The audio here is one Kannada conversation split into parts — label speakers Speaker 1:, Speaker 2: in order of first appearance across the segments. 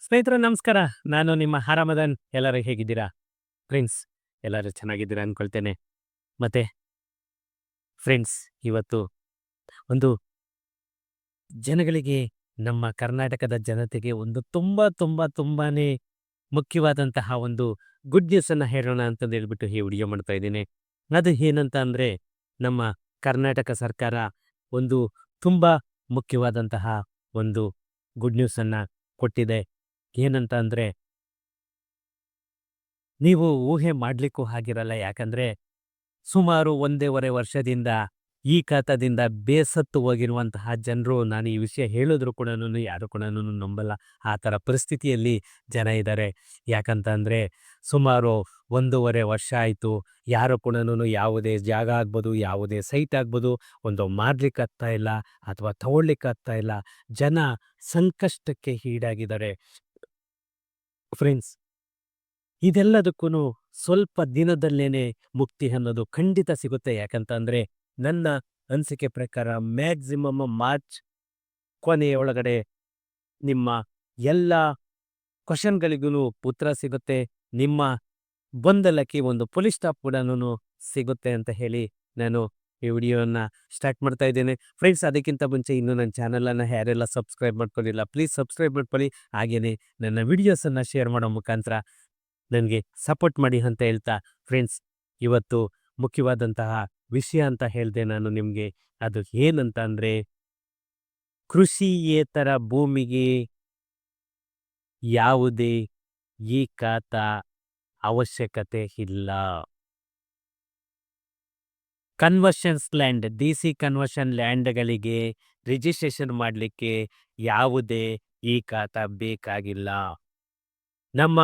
Speaker 1: ಸ್ನೇಹಿತರೆ ನಮಸ್ಕಾರ. ನಾನು ನಿಮ್ಮ ಹಾರಾಮದನ್. ಎಲ್ಲರೂ ಹೇಗಿದ್ದೀರಾ? ಫ್ರೆಂಡ್ಸ್, ಎಲ್ಲರೂ ಚೆನ್ನಾಗಿದ್ದೀರಾ ಅನ್ಕೊಳ್ತೇನೆ. ಮತ್ತೆ ಫ್ರೆಂಡ್ಸ್, ಇವತ್ತು ಒಂದು ಜನಗಳಿಗೆ, ನಮ್ಮ ಕರ್ನಾಟಕದ ಜನತೆಗೆ ಒಂದು ತುಂಬಾನೇ ಮುಖ್ಯವಾದಂತಹ ಒಂದು ಗುಡ್ ನ್ಯೂಸ್ ಅನ್ನ ಹೇಳೋಣ ಅಂತಂದು ಹೇಳ್ಬಿಟ್ಟು ಈ ವಿಡಿಯೋ ಮಾಡ್ತಾ ಇದ್ದೀನಿ. ಅದು ಏನಂತ ಅಂದ್ರೆ, ನಮ್ಮ ಕರ್ನಾಟಕ ಸರ್ಕಾರ ಒಂದು ತುಂಬಾ ಮುಖ್ಯವಾದಂತಹ ಒಂದು ಗುಡ್ ನ್ಯೂಸ್ ಅನ್ನ ಕೊಟ್ಟಿದೆ. ಏನಂತ ಅಂದ್ರೆ, ನೀವು ಊಹೆ ಮಾಡ್ಲಿಕ್ಕೂ ಆಗಿರಲ್ಲ. ಯಾಕಂದ್ರೆ ಸುಮಾರು 1.5 ವರ್ಷದಿಂದ ಈ ಖಾತಾದಿಂದ ಬೇಸತ್ತು ಹೋಗಿರುವಂತಹ ಜನರು, ನಾನು ಈ ವಿಷಯ ಹೇಳಿದ್ರು ಕೂಡನು ಯಾರು ಕೂಡನು ನಂಬಲ್ಲ. ಆ ಥರ ಪರಿಸ್ಥಿತಿಯಲ್ಲಿ ಜನ ಇದ್ದಾರೆ. ಯಾಕಂತ ಅಂದ್ರೆ ಸುಮಾರು 1.5 ವರ್ಷ ಆಯಿತು. ಯಾರು ಕೂಡನು ಯಾವುದೇ ಜಾಗ ಆಗ್ಬೋದು, ಯಾವುದೇ ಸೈಟ್ ಆಗ್ಬೋದು, ಒಂದು ಮಾರ್ಲಿಕ್ಕಾಗ್ತಾ ಇಲ್ಲ ಅಥವಾ ತಗೊಳ್ಲಿಕ್ಕಾಗ್ತಾ ಇಲ್ಲ. ಜನ ಸಂಕಷ್ಟಕ್ಕೆ ಈಡಾಗಿದ್ದಾರೆ. ಫ್ರೆಂಡ್ಸ್, ಇದೆಲ್ಲದಕ್ಕೂ ಸ್ವಲ್ಪ ದಿನದಲ್ಲೇನೆ ಮುಕ್ತಿ ಅನ್ನೋದು ಖಂಡಿತ ಸಿಗುತ್ತೆ. ಯಾಕಂತ ಅಂದ್ರೆ ನನ್ನ ಅನಿಸಿಕೆ ಪ್ರಕಾರ ಮ್ಯಾಕ್ಸಿಮಮ್ ಮಾರ್ಚ್ ಕೊನೆಯ ಒಳಗಡೆ ನಿಮ್ಮ ಎಲ್ಲ ಕ್ವಶನ್ಗಳಿಗೂ ಉತ್ತರ ಸಿಗುತ್ತೆ. ನಿಮ್ಮ ಗೊಂದಲಕ್ಕೆ ಒಂದು ಪೊಲೀಸ್ ಸ್ಟಾಪ್ ಕೂಡ ಸಿಗುತ್ತೆ ಅಂತ ಹೇಳಿ ನಾನು ಈ ವಿಡಿಯೋನ ಸ್ಟಾರ್ಟ್ ಮಾಡ್ತಾ ಇದ್ದೇನೆ. ಫ್ರೆಂಡ್ಸ್, ಅದಕ್ಕಿಂತ ಮುಂಚೆ ಇನ್ನೂ ನನ್ನ ಚಾನಲನ್ನು ಯಾರೆಲ್ಲ ಸಬ್ಸ್ಕ್ರೈಬ್ ಮಾಡ್ಕೊಂಡಿಲ್ಲ, ಪ್ಲೀಸ್ ಸಬ್ಸ್ಕ್ರೈಬ್ ಮಾಡ್ಕೊಳ್ಳಿ. ಹಾಗೆಯೇ ನನ್ನ ವಿಡಿಯೋಸನ್ನು ಶೇರ್ ಮಾಡೋ ಮುಖಾಂತರ ನನಗೆ ಸಪೋರ್ಟ್ ಮಾಡಿ ಅಂತ ಹೇಳ್ತಾ, ಫ್ರೆಂಡ್ಸ್, ಇವತ್ತು ಮುಖ್ಯವಾದಂತಹ ವಿಷಯ ಅಂತ ಹೇಳಿದೆ ನಾನು ನಿಮಗೆ. ಅದು ಏನಂತ ಅಂದರೆ, ಕೃಷಿಯೇತರ ಭೂಮಿಗೆ ಯಾವುದೇ ಈ ಖಾತಾ ಅವಶ್ಯಕತೆ ಇಲ್ಲ. ಕನ್ವರ್ಷನ್ಸ್ ಲ್ಯಾಂಡ್, ಡಿಸಿ ಕನ್ವರ್ಷನ್ ಲ್ಯಾಂಡ್ಗಳಿಗೆ ರಿಜಿಸ್ಟ್ರೇಷನ್ ಮಾಡಲಿಕ್ಕೆ ಯಾವುದೇ ಈ ಖಾತಾ ಬೇಕಾಗಿಲ್ಲ. ನಮ್ಮ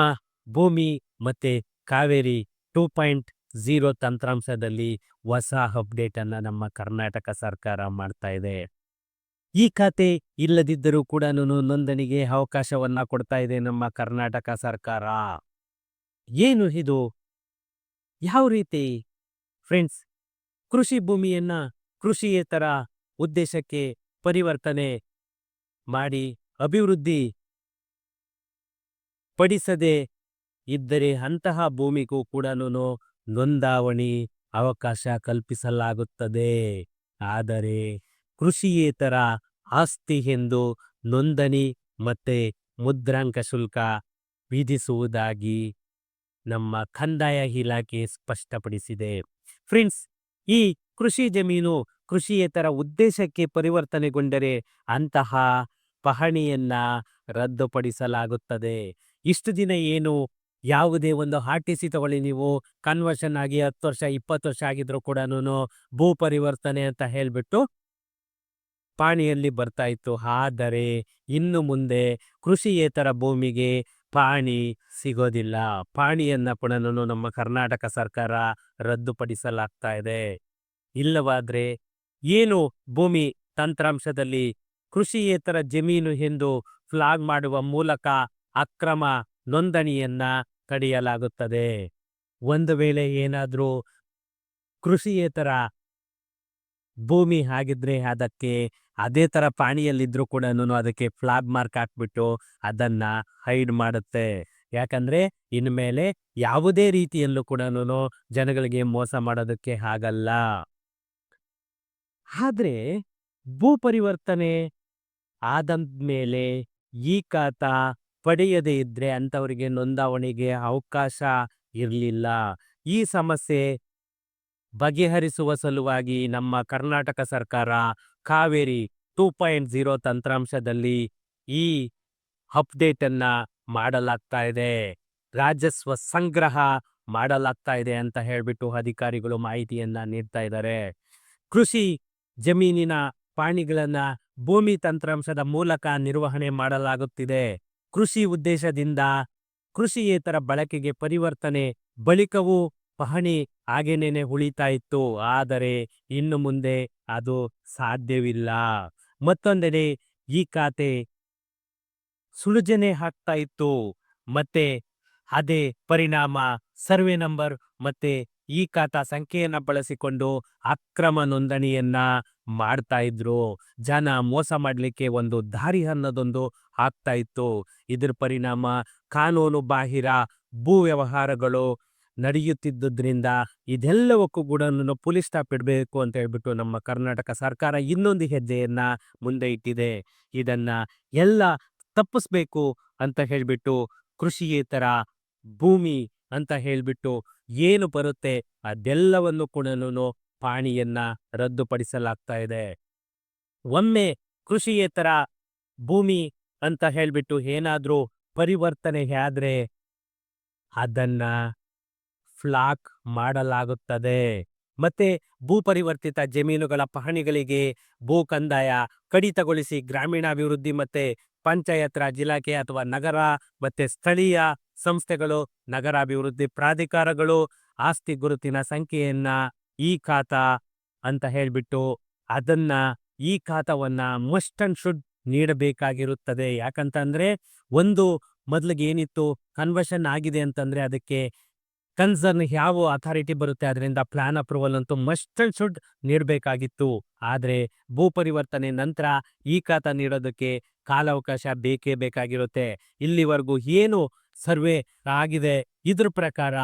Speaker 1: ಭೂಮಿ ಮತ್ತೆ ಕಾವೇರಿ 2.0 ತಂತ್ರಾಂಶದಲ್ಲಿ ಹೊಸ ಅಪ್ಡೇಟ್ ಅನ್ನ ನಮ್ಮ ಕರ್ನಾಟಕ ಸರ್ಕಾರ ಮಾಡ್ತಾ ಇದೆ. ಈ ಖಾತೆ ಇಲ್ಲದಿದ್ದರೂ ಕೂಡ ನೋಂದಣಿಗೆ ಅವಕಾಶವನ್ನ ಕೊಡ್ತಾ ಇದೆ ನಮ್ಮ ಕರ್ನಾಟಕ ಸರ್ಕಾರ. ಏನು ಇದು? ಯಾವ ರೀತಿ? ಫ್ರೆಂಡ್ಸ್, ಕೃಷಿ ಭೂಮಿಯನ್ನ ಕೃಷಿಯೇತರ ಉದ್ದೇಶಕ್ಕೆ ಪರಿವರ್ತನೆ ಮಾಡಿ ಅಭಿವೃದ್ಧಿ ಪಡಿಸದೆ ಇದ್ದರೆ ಅಂತಹ ಭೂಮಿಗೂ ಕೂಡ ನೋಂದಾವಣಿ ಅವಕಾಶ ಕಲ್ಪಿಸಲಾಗುತ್ತದೆ. ಆದರೆ ಕೃಷಿಯೇತರ ಆಸ್ತಿ ಎಂದು ನೋಂದಣಿ ಮತ್ತೆ ಮುದ್ರಾಂಕ ಶುಲ್ಕ ವಿಧಿಸುವುದಾಗಿ ನಮ್ಮ ಕಂದಾಯ ಇಲಾಖೆ ಸ್ಪಷ್ಟಪಡಿಸಿದೆ. ಫ್ರೆಂಡ್ಸ್, ಈ ಕೃಷಿ ಜಮೀನು ಕೃಷಿಯೇತರ ಉದ್ದೇಶಕ್ಕೆ ಪರಿವರ್ತನೆಗೊಂಡರೆ ಅಂತಹ ಪಹಣಿಯನ್ನ ರದ್ದುಪಡಿಸಲಾಗುತ್ತದೆ. ಇಷ್ಟು ದಿನ ಏನು ಯಾವುದೇ ಒಂದು RTC ತಗೊಳ್ಳಿ, ನೀವು ಕನ್ವರ್ಷನ್ ಆಗಿ 10 ವರ್ಷ 20 ವರ್ಷ ಆಗಿದ್ರು ಕೂಡ ಭೂ ಪರಿವರ್ತನೆ ಅಂತ ಹೇಳ್ಬಿಟ್ಟು ಪಾಣಿಯಲ್ಲಿ ಬರ್ತಾ ಇತ್ತು. ಆದರೆ ಇನ್ನು ಮುಂದೆ ಕೃಷಿಯೇತರ ಭೂಮಿಗೆ ಪಾಣಿ ಸಿಗೋದಿಲ್ಲ. ಪಾಣಿಯನ್ನ ಕೂಡ ನಮ್ಮ ಕರ್ನಾಟಕ ಸರ್ಕಾರ ರದ್ದುಪಡಿಸಲಾಗ್ತಾ ಇದೆ. ಇಲ್ಲವಾದ್ರೆ ಏನು ಭೂಮಿ ತಂತ್ರಾಂಶದಲ್ಲಿ ಕೃಷಿಯೇತರ ಜಮೀನು ಎಂದು ಫ್ಲಾಗ್ ಮಾಡುವ ಮೂಲಕ ಅಕ್ರಮ ನೋಂದಣಿಯನ್ನ ತಡೆಯಲಾಗುತ್ತದೆ. ಒಂದು ವೇಳೆ ಏನಾದ್ರೂ ಕೃಷಿಯೇತರ ಭೂಮಿ ಆಗಿದ್ರೆ ಅದಕ್ಕೆ ಅದೇ ತರ ಪಾಣಿಯಲ್ಲಿದ್ರು ಕೂಡ ಅದಕ್ಕೆ ಫ್ಲಾಗ್ ಮಾರ್ಕ್ ಹಾಕ್ಬಿಟ್ಟು ಅದನ್ನ ಹೈಡ್ ಮಾಡುತ್ತೆ. ಯಾಕಂದ್ರೆ ಇನ್ಮೇಲೆ ಯಾವುದೇ ರೀತಿಯಲ್ಲೂ ಕೂಡ ಜನಗಳಿಗೆ ಮೋಸ ಮಾಡೋದಕ್ಕೆ ಆಗಲ್ಲ. ಆದ್ರೆ ಭೂ ಪರಿವರ್ತನೆ ಆದ್ಮೇಲೆ ಈ ಖಾತಾ ಪಡೆಯದೇ ಇದ್ರೆ ಅಂತವರಿಗೆ ನೋಂದಾವಣಿಗೆ ಅವಕಾಶ ಇರಲಿಲ್ಲ. ಈ ಸಮಸ್ಯೆ ಬಗೆಹರಿಸುವ ಸಲುವಾಗಿ ನಮ್ಮ ಕರ್ನಾಟಕ ಸರ್ಕಾರ ಕಾವೇರಿ 2.0 ತಂತ್ರಾಂಶದಲ್ಲಿ ಈ ಅಪ್ಡೇಟ್ ಅನ್ನ ಮಾಡಲಾಗ್ತಾ ಇದೆ. ರಾಜಸ್ವ ಸಂಗ್ರಹ ಮಾಡಲಾಗ್ತಾ ಇದೆ ಅಂತ ಹೇಳ್ಬಿಟ್ಟು ಅಧಿಕಾರಿಗಳು ಮಾಹಿತಿಯನ್ನ ನೀಡ್ತಾ ಇದ್ದಾರೆ. ಕೃಷಿ ಜಮೀನಿನ ಪಾಣಿಗಳನ್ನ ಭೂಮಿ ತಂತ್ರಾಂಶದ ಮೂಲಕ ನಿರ್ವಹಣೆ ಮಾಡಲಾಗುತ್ತಿದೆ. ಕೃಷಿ ಉದ್ದೇಶದಿಂದ ಕೃಷಿಯೇತರ ಬಳಕೆಗೆ ಪರಿವರ್ತನೆ ಬಳಿಕವೂ ಪಹಣಿ ಹಾಗೇನೇನೆ ಉಳಿತಾ ಇತ್ತು. ಆದರೆ ಇನ್ನು ಮುಂದೆ ಅದು ಸಾಧ್ಯವಿಲ್ಲ. ಮತ್ತೊಂದೆಡೆ ಈ ಖಾತೆ ಸುಳುಜನೆ ಆಗ್ತಾ ಇತ್ತು. ಮತ್ತೆ ಅದೇ ಪರಿಣಾಮ ಸರ್ವೆ ನಂಬರ್ ಮತ್ತೆ ಈ ಖಾತಾ ಸಂಖ್ಯೆಯನ್ನ ಬಳಸಿಕೊಂಡು ಅಕ್ರಮ ನೋಂದಣಿಯನ್ನ ಮಾಡ್ತಾ ಇದ್ರು. ಜನ ಮೋಸ ಮಾಡ್ಲಿಕ್ಕೆ ಒಂದು ದಾರಿ ಅನ್ನೋದೊಂದು ಆಗ್ತಾ ಇತ್ತು. ಇದ್ರ ಪರಿಣಾಮ ಕಾನೂನು ಬಾಹಿರ ಭೂ ವ್ಯವಹಾರಗಳು ನಡೆಯುತ್ತಿದ್ದುದರಿಂದ ಇದೆಲ್ಲವಕ್ಕೂ ಕೂಡ ಪೊಲೀಸ್ ಸ್ಟಾಪ್ ಇಡಬೇಕು ಅಂತ ಹೇಳ್ಬಿಟ್ಟು ನಮ್ಮ ಕರ್ನಾಟಕ ಸರ್ಕಾರ ಇನ್ನೊಂದು ಹೆಜ್ಜೆಯನ್ನ ಮುಂದೆ ಇಟ್ಟಿದೆ. ಇದನ್ನ ಎಲ್ಲ ತಪ್ಪಿಸ್ಬೇಕು ಅಂತ ಹೇಳ್ಬಿಟ್ಟು ಕೃಷಿಯೇತರ ಭೂಮಿ ಅಂತ ಹೇಳ್ಬಿಟ್ಟು ಏನು ಬರುತ್ತೆ ಅದೆಲ್ಲವನ್ನು ಕೂಡ ಪಾಣಿಯನ್ನ ರದ್ದುಪಡಿಸಲಾಗ್ತಾ ಇದೆ. ಒಮ್ಮೆ ಕೃಷಿಯೇತರ ಭೂಮಿ ಅಂತ ಹೇಳ್ಬಿಟ್ಟು ಏನಾದ್ರೂ ಪರಿವರ್ತನೆ ಆದ್ರೆ ಅದನ್ನ ಫ್ಲಾಕ್ ಮಾಡಲಾಗುತ್ತದೆ. ಮತ್ತೆ ಭೂ ಪರಿವರ್ತಿತ ಜಮೀನುಗಳ ಪಹಣಿಗಳಿಗೆ ಭೂ ಕಂದಾಯ ಕಡಿತಗೊಳಿಸಿ ಗ್ರಾಮೀಣಾಭಿವೃದ್ಧಿ ಮತ್ತೆ ಪಂಚಾಯತ್ ರಾಜ್ ಇಲಾಖೆ ಅಥವಾ ನಗರ ಮತ್ತೆ ಸ್ಥಳೀಯ ಸಂಸ್ಥೆಗಳು, ನಗರಾಭಿವೃದ್ಧಿ ಪ್ರಾಧಿಕಾರಗಳು ಆಸ್ತಿ ಗುರುತಿನ ಸಂಖ್ಯೆಯನ್ನ ಈ ಖಾತಾ ಅಂತ ಹೇಳ್ಬಿಟ್ಟು ಅದನ್ನ ಈ ಖಾತಾವನ್ನ ಮಸ್ಟ್ ಅಂಡ್ ಶುಡ್ ನೀಡಬೇಕಾಗಿರುತ್ತದೆ. ಯಾಕಂತಂದ್ರೆ ಒಂದು ಮೊದ್ಲಿಗೆ ಏನಿತ್ತು, ಕನ್ವರ್ಷನ್ ಆಗಿದೆ ಅಂತಂದ್ರೆ ಅದಕ್ಕೆ ಕನ್ಸರ್ನ್ ಯಾವ ಅಥಾರಿಟಿ ಬರುತ್ತೆ ಅದರಿಂದ ಪ್ಲಾನ್ ಅಪ್ರೂವಲ್ ಅಂತೂ ಮಸ್ಟ್ ಅಂಡ್ ಶುಡ್ ನೀಡಬೇಕಾಗಿತ್ತು. ಆದ್ರೆ ಭೂ ಪರಿವರ್ತನೆ ನಂತರ ಈ ಖಾತಾ ನೀಡೋದಕ್ಕೆ ಕಾಲಾವಕಾಶ ಬೇಕೇ ಬೇಕಾಗಿರುತ್ತೆ. ಇಲ್ಲಿವರೆಗೂ ಏನು ಸರ್ವೆ ಆಗಿದೆ ಇದ್ರ ಪ್ರಕಾರ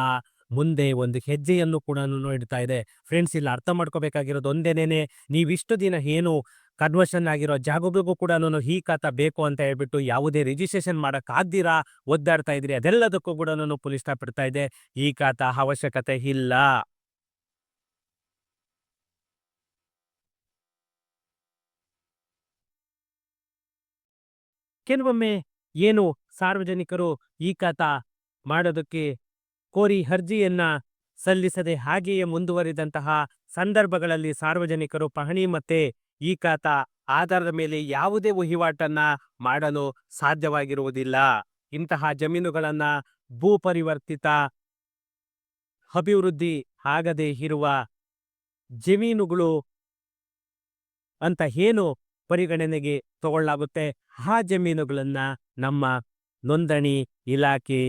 Speaker 1: ಮುಂದೆ ಒಂದು ಹೆಜ್ಜೆಯನ್ನು ಕೂಡ ಇಡ್ತಾ ಇದೆ. ಫ್ರೆಂಡ್ಸ್, ಇಲ್ಲಿ ಅರ್ಥ ಮಾಡ್ಕೋಬೇಕಾಗಿರೋದು ಒಂದೇನೇನೆ, ನೀವಿಷ್ಟು ದಿನ ಏನು ಕನ್ವರ್ಷನ್ ಆಗಿರೋ ಜಾಗಗಳಿಗೂ ಕೂಡ ಈ ಖಾತಾ ಬೇಕು ಅಂತ ಹೇಳ್ಬಿಟ್ಟು ಯಾವುದೇ ರಿಜಿಸ್ಟ್ರೇಷನ್ ಮಾಡಕ್ ಆಗ್ದಿರಾ ಒದ್ದಾಡ್ತಾ ಇದ್ರಿ, ಅದೆಲ್ಲದಕ್ಕೂ ಕೂಡ ಪೊಲೀಸ್ ಸ್ಟಾಪ್ ಇಡ್ತಾ ಇದೆ. ಈ ಖಾತಾ ಅವಶ್ಯಕತೆ ಇಲ್ಲ. ಕೆಲವೊಮ್ಮೆ ಏನು ಸಾರ್ವಜನಿಕರು ಈ ಖಾತಾ ಮಾಡೋದಕ್ಕೆ ಕೋರಿ ಅರ್ಜಿಯನ್ನ ಸಲ್ಲಿಸದೆ ಹಾಗೆಯೇ ಮುಂದುವರಿದಂತಹ ಸಂದರ್ಭಗಳಲ್ಲಿ ಸಾರ್ವಜನಿಕರು ಪಹಣಿ ಮತ್ತೆ ಈ ಖಾತಾ ಆಧಾರದ ಮೇಲೆ ಯಾವುದೇ ವಹಿವಾಟನ್ನ ಮಾಡಲು ಸಾಧ್ಯವಾಗಿರುವುದಿಲ್ಲ. ಇಂತಹ ಜಮೀನುಗಳನ್ನ ಭೂ ಪರಿವರ್ತಿತ ಅಭಿವೃದ್ಧಿ ಆಗದೆ ಇರುವ ಜಮೀನುಗಳು ಅಂತ ಏನು ಪರಿಗಣನೆಗೆ ತಗೊಳ್ಳಾಗುತ್ತೆ, ಆ ಜಮೀನುಗಳನ್ನ ನಮ್ಮ ನೋಂದಣಿ ಇಲಾಖೆ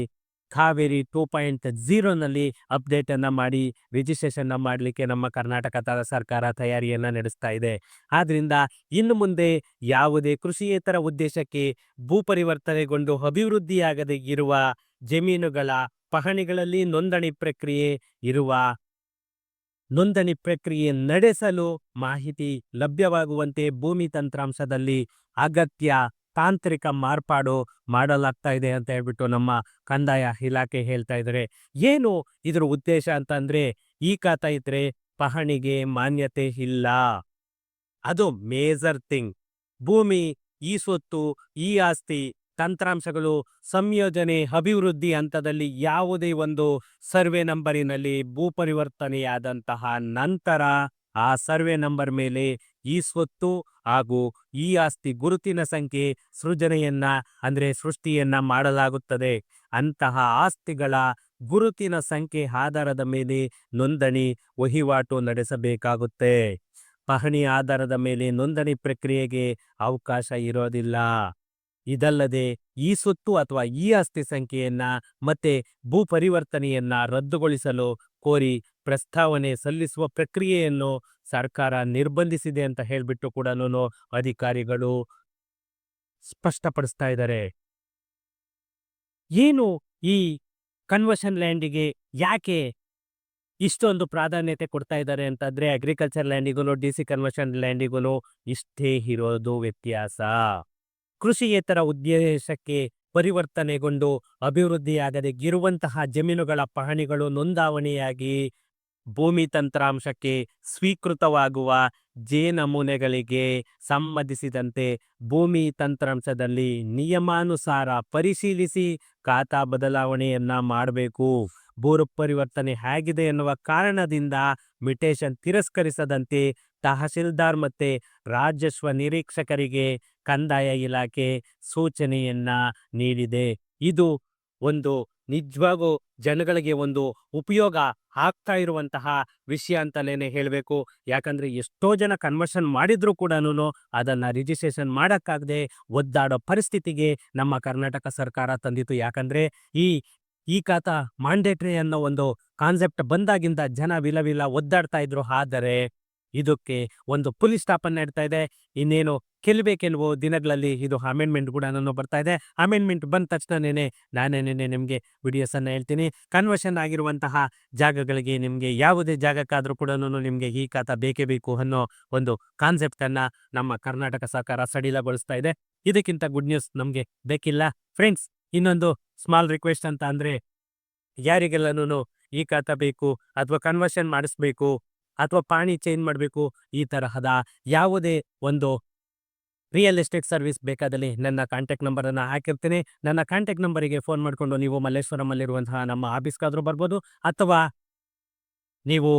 Speaker 1: ಕಾವೇರಿ 2.0 ನಲ್ಲಿ ಅಪ್ಡೇಟ್ ಅನ್ನ ಮಾಡಿ ರಿಜಿಸ್ಟ್ರೇಷನ್ ಮಾಡಲಿಕ್ಕೆ ನಮ್ಮ ಕರ್ನಾಟಕ ಸರ್ಕಾರ ತಯಾರಿಯನ್ನ ನಡೆಸ್ತಾ ಇದೆ. ಆದ್ರಿಂದ ಇನ್ನು ಮುಂದೆ ಯಾವುದೇ ಕೃಷಿಯೇತರ ಉದ್ದೇಶಕ್ಕೆ ಭೂ ಪರಿವರ್ತನೆಗೊಂಡು ಅಭಿವೃದ್ಧಿಯಾಗದೆ ಇರುವ ಜಮೀನುಗಳ ಪಹಣಿಗಳಲ್ಲಿ ನೋಂದಣಿ ಪ್ರಕ್ರಿಯೆ ನಡೆಸಲು ಮಾಹಿತಿ ಲಭ್ಯವಾಗುವಂತೆ ಭೂಮಿ ತಂತ್ರಾಂಶದಲ್ಲಿ ಅಗತ್ಯ ತಾಂತ್ರಿಕ ಮಾರ್ಪಾಡು ಮಾಡಲಾಗ್ತಾ ಇದೆ ಅಂತ ಹೇಳ್ಬಿಟ್ಟು ನಮ್ಮ ಕಂದಾಯ ಇಲಾಖೆ ಹೇಳ್ತಾ ಇದ್ದಾರೆ. ಏನು ಇದ್ರ ಉದ್ದೇಶ ಅಂತಂದ್ರೆ, ಈ ಖಾತಾ ಇದ್ರೆ ಪಹಣಿಗೆ ಮಾನ್ಯತೆ ಇಲ್ಲ. ಅದು ಮೇಜರ್ ಥಿಂಗ್. ಭೂಮಿ, ಈ ಸ್ವತ್ತು, ಈ ಆಸ್ತಿ ತಂತ್ರಾಂಶಗಳು ಸಂಯೋಜನೆ ಅಭಿವೃದ್ಧಿ ಹಂತದಲ್ಲಿ ಯಾವುದೇ ಒಂದು ಸರ್ವೆ ನಂಬರಿನಲ್ಲಿ ಭೂ ಪರಿವರ್ತನೆಯಾದಂತಹ ನಂತರ ಆ ಸರ್ವೆ ನಂಬರ್ ಮೇಲೆ ಈ ಸ್ವತ್ತು ಹಾಗೂ ಈ ಆಸ್ತಿ ಗುರುತಿನ ಸಂಖ್ಯೆ ಸೃಷ್ಟಿಯನ್ನ ಮಾಡಲಾಗುತ್ತದೆ. ಅಂತಹ ಆಸ್ತಿಗಳ ಗುರುತಿನ ಸಂಖ್ಯೆ ಆಧಾರದ ಮೇಲೆ ನೋಂದಣಿ ವಹಿವಾಟು ನಡೆಸಬೇಕಾಗುತ್ತೆ. ಪಹಣಿ ಆಧಾರದ ಮೇಲೆ ನೋಂದಣಿ ಪ್ರಕ್ರಿಯೆಗೆ ಅವಕಾಶ ಇರೋದಿಲ್ಲ. ಇದಲ್ಲದೆ ಈ ಸ್ವತ್ತು ಅಥವಾ ಈ ಆಸ್ತಿ ಸಂಖ್ಯೆಯನ್ನ ಮತ್ತೆ ಭೂ ಪರಿವರ್ತನೆಯನ್ನ ರದ್ದುಗೊಳಿಸಲು ಕೋರಿ ಪ್ರಸ್ತಾವನೆ ಸಲ್ಲಿಸುವ ಪ್ರಕ್ರಿಯೆಯನ್ನು ಸರ್ಕಾರ ನಿರ್ಬಂಧಿಸಿದೆ ಅಂತ ಹೇಳ್ಬಿಟ್ಟು ಕೂಡ ಅಧಿಕಾರಿಗಳು ಸ್ಪಷ್ಟಪಡಿಸ್ತಾ ಇದ್ದಾರೆ. ಏನು ಈ ಕನ್ವರ್ಷನ್ ಲ್ಯಾಂಡಿಗೆ ಯಾಕೆ ಇಷ್ಟೊಂದು ಪ್ರಾಧಾನ್ಯತೆ ಕೊಡ್ತಾ ಇದ್ದಾರೆ ಅಂತಂದ್ರೆ, ಅಗ್ರಿಕಲ್ಚರ್ ಲ್ಯಾಂಡಿಗೂ ಡಿಸಿ ಕನ್ವರ್ಷನ್ ಲ್ಯಾಂಡಿಗೂ ಇಷ್ಟೇ ಇರೋದು ವ್ಯತ್ಯಾಸ. ಕೃಷಿಯೇತರ ಉದ್ದೇಶಕ್ಕೆ ಪರಿವರ್ತನೆಗೊಂಡು ಅಭಿವೃದ್ಧಿಯಾಗದೆ ಇರುವಂತಹ ಜಮೀನುಗಳ ಪಹಣಿಗಳು ನೋಂದಾವಣಿಯಾಗಿ ಭೂಮಿ ತಂತ್ರಾಂಶಕ್ಕೆ ಸ್ವೀಕೃತವಾಗುವ ನಮೂನೆಗಳಿಗೆ ಸಂಬಂಧಿಸಿದಂತೆ ಭೂಮಿ ತಂತ್ರಾಂಶದಲ್ಲಿ ನಿಯಮಾನುಸಾರ ಪರಿಶೀಲಿಸಿ ಖಾತಾ ಬದಲಾವಣೆಯನ್ನ ಮಾಡಬೇಕು. ಭೂ ಪರಿವರ್ತನೆ ಆಗಿದೆ ಎನ್ನುವ ಕಾರಣದಿಂದ ಮ್ಯುಟೇಷನ್ ತಿರಸ್ಕರಿಸದಂತೆ ತಹಶೀಲ್ದಾರ್ ಮತ್ತೆ ರಾಜಸ್ವ ನಿರೀಕ್ಷಕರಿಗೆ ಕಂದಾಯ ಇಲಾಖೆ ಸೂಚನೆಯನ್ನ ನೀಡಿದೆ. ಇದು ಒಂದು ನಿಜವಾಗೂ ಜನಗಳಿಗೆ ಒಂದು ಉಪಯೋಗ ಆಗ್ತಾ ಇರುವಂತಹ ವಿಷಯ ಅಂತಲೇ ಹೇಳಬೇಕು. ಯಾಕಂದ್ರೆ ಎಷ್ಟೋ ಜನ ಕನ್ವರ್ಷನ್ ಮಾಡಿದ್ರು ಕೂಡ ಅದನ್ನ ರಿಜಿಸ್ಟ್ರೇಷನ್ ಮಾಡಕ್ಕಾಗದೆ ಒದ್ದಾಡೋ ಪರಿಸ್ಥಿತಿಗೆ ನಮ್ಮ ಕರ್ನಾಟಕ ಸರ್ಕಾರ ತಂದಿತ್ತು. ಯಾಕಂದ್ರೆ ಈ ಈ ಖಾತಾ ಮ್ಯಾಂಡೇಟರಿ ಅನ್ನೋ ಒಂದು ಕಾನ್ಸೆಪ್ಟ್ ಬಂದಾಗಿಂದ ಜನ ವಿಲ ಒದ್ದಾಡ್ತಾ ಇದ್ರು. ಆದರೆ ಇದಕ್ಕೆ ಒಂದು ಫುಲ್ ಸ್ಟಾಪ್ ಅನ್ನ ಇಡ್ತಾ ಇದೆ. ಇನ್ನೇನು ಕೆಲವೇ ದಿನಗಳಲ್ಲಿ ಇದು ಅಮೆಂಡ್ಮೆಂಟ್ ಕೂಡ ಬರ್ತಾ ಇದೆ. ಅಮೆಂಡ್ಮೆಂಟ್ ಬಂದ ತಕ್ಷಣನೇ ನಾನೇನೇನೆ ನಿಮಗೆ ವಿಡಿಯೋಸ್ ಅನ್ನ ಹೇಳ್ತೀನಿ. ಕನ್ವರ್ಷನ್ ಆಗಿರುವಂತಹ ಜಾಗಗಳಿಗೆ ನಿಮಗೆ ಯಾವುದೇ ಜಾಗಕ್ಕಾದ್ರೂ ಕೂಡ ನಿಮಗೆ ಈ ಖಾತಾ ಬೇಕೇ ಬೇಕು ಅನ್ನೋ ಒಂದು ಕಾನ್ಸೆಪ್ಟ್ ಅನ್ನ ನಮ್ಮ ಕರ್ನಾಟಕ ಸರ್ಕಾರ ಸಡಿಲಗೊಳಿಸ್ತಾ ಇದೆ. ಇದಕ್ಕಿಂತ ಗುಡ್ ನ್ಯೂಸ್ ನಮಗೆ ಬೇಕಿಲ್ಲ ಫ್ರೆಂಡ್ಸ್. ಇನ್ನೊಂದು ಸ್ಮಾಲ್ ರಿಕ್ವೆಸ್ಟ್ ಅಂತ ಅಂದ್ರೆ, ಯಾರಿಗೆಲ್ಲನೂ ಈ ಖಾತಾ ಬೇಕು ಅಥವಾ ಕನ್ವರ್ಷನ್ ಮಾಡಿಸ್ಬೇಕು ಅಥವಾ ಪಾಣಿ ಚೇಂಜ್ ಮಾಡಬೇಕು, ಈ ತರಹದ ಯಾವುದೇ ಒಂದು ರಿಯಲ್ ಎಸ್ಟೇಟ್ ಸರ್ವಿಸ್ ಬೇಕಾದಲ್ಲಿ ನನ್ನ ಕಾಂಟ್ಯಾಕ್ಟ್ ನಂಬರನ್ನು ಹಾಕಿರ್ತೀನಿ. ನನ್ನ ಕಾಂಟ್ಯಾಕ್ಟ್ ನಂಬರಿಗೆ ಫೋನ್ ಮಾಡಿಕೊಂಡು ನೀವು ಮಲ್ಲೇಶ್ವರಮಲ್ಲಿರುವಂತಹ ನಮ್ಮ ಆಫೀಸ್ಗಾದರೂ ಬರ್ಬೋದು, ಅಥವಾ ನೀವು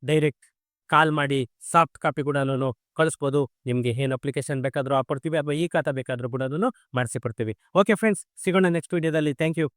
Speaker 1: ಡೈರೆಕ್ಟ್ ಕಾಲ್ ಮಾಡಿ ಸಾಫ್ಟ್ ಕಾಪಿ ಕೂಡ ಕಳಿಸ್ಬೋದು. ನಿಮಗೆ ಏನು ಅಪ್ಲಿಕೇಶನ್ ಬೇಕಾದರೂ ಹಾಕ್ಕೊಡ್ತೀವಿ, ಅಥವಾ ಈ ಖಾತಾ ಬೇಕಾದರೂ ಕೂಡ ಮಾಡಿಸಿಕೊಡ್ತೀವಿ. ಓಕೆ ಫ್ರೆಂಡ್ಸ್, ಸಿಗೋಣ ನೆಕ್ಸ್ಟ್ ವಿಡಿಯೋದಲ್ಲಿ. Thank you.